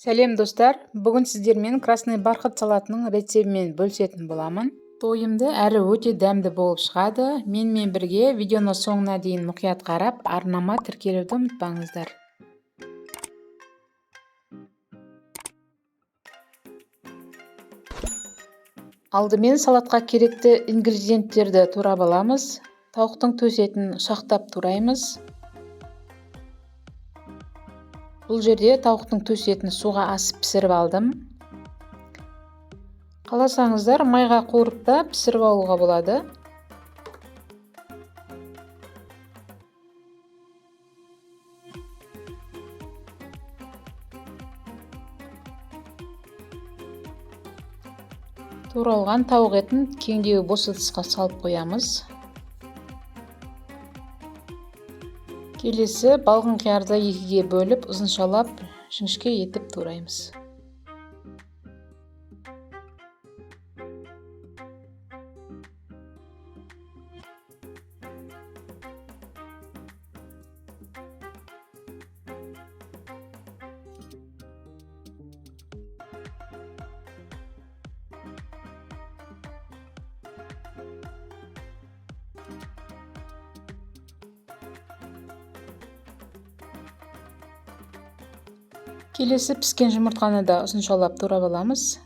Сәлем достар, бүгін сіздермен красный бархат салатының рецебімен бөлісетін боламын. Тойымды әрі өте дәмді болып шығады. Менімен бірге видеоны соңына дейін мұқият қарап, арнама тіркелуді ұмытпаңыздар. Алдымен салатқа керекті ингредиенттерді турап аламыз. Тауықтың төс етін ұсақтап тураймыз. Бұл жерде тауықтың төс етін суға асып пісіріп алдым. Қаласаңыздар майға қуырып та пісіріп алуға болады. Туралған тауық етін кеңдеу бос ыдысқа салып қоямыз. Келесі балғын қиярды екіге бөліп, ұзыншалап, жіңішке етіп тураймыз. Келесі піскен жұмыртқаны да ұзыншалап турап аламыз.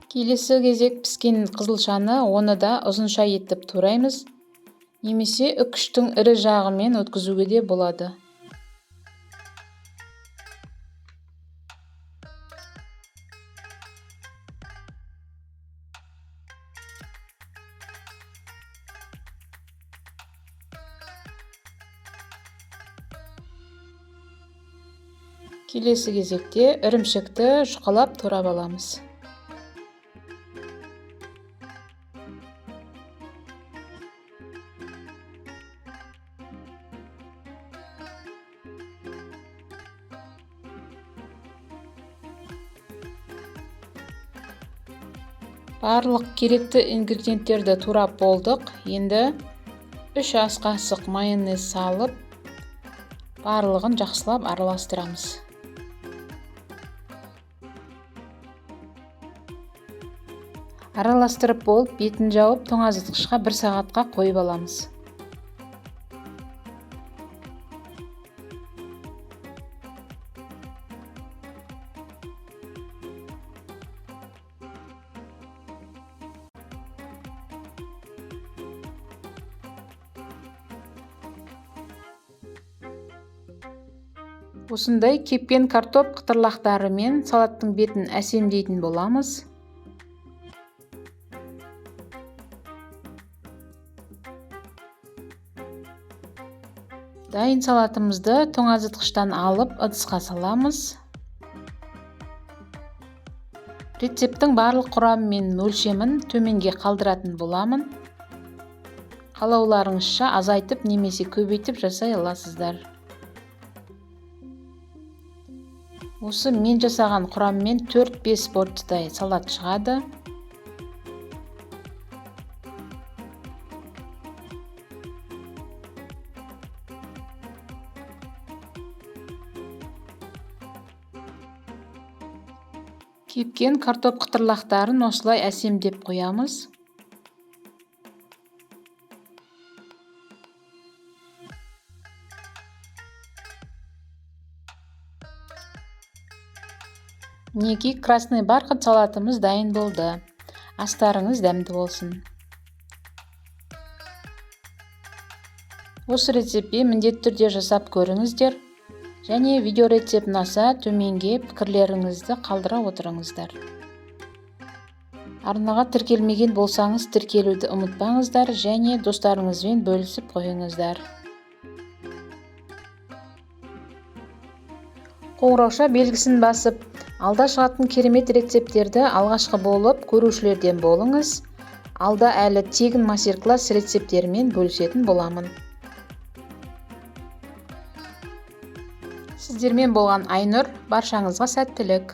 Келесі кезек піскен қызылшаны, оны да ұзынша етіп тураймыз. Немесе үкіштің ірі жағымен өткізуге де болады. Келесі кезекте ірімшікті жұқалап турап аламыз. Барлық керекті ингредиенттерді турап болдық. Енді 3 ас қасық майонез салып, барлығын жақсылап араластырамыз. Араластырып болып, бетін жауып, тоңазытқышқа 1 сағатқа қойып аламыз. Осындай кепкен картоп қытырлақтарымен салаттың бетін әсемдейтін боламыз. Дайын салатымызды тоңазытқыштан алып ыдысқа саламыз. Рецептің барлық құрамы мен өлшемін төменге қалдыратын боламын. Қалауларыңызша азайтып немесе көбейтіп жасай аласыздар. Осы мен жасаған құраммен 4-5 порциядай салат шығады. Кепкен картоп қытырлақтарын осылай әсемдеп қоямыз. Мінекей красный бархат салатымыз дайын болды. Астарыңыз дәмді болсын. Осы рецепті міндетті түрде жасап көріңіздер. Және видео рецепт ұнаса, төменге пікірлеріңізді қалдыра отырыңыздар. Арнаға тіркелмеген болсаңыз, тіркелуді ұмытпаңыздар және достарыңызбен бөлісіп қойыңыздар. Қоңырауша белгісін басып, алда шығатын керемет рецепттерді алғашқы болып көрушілерден болыңыз. Алда әлі тегін мастер-класс рецепттерімен бөлісетін боламын. сіздермен болған Айнұр, баршаңызға сәттілік.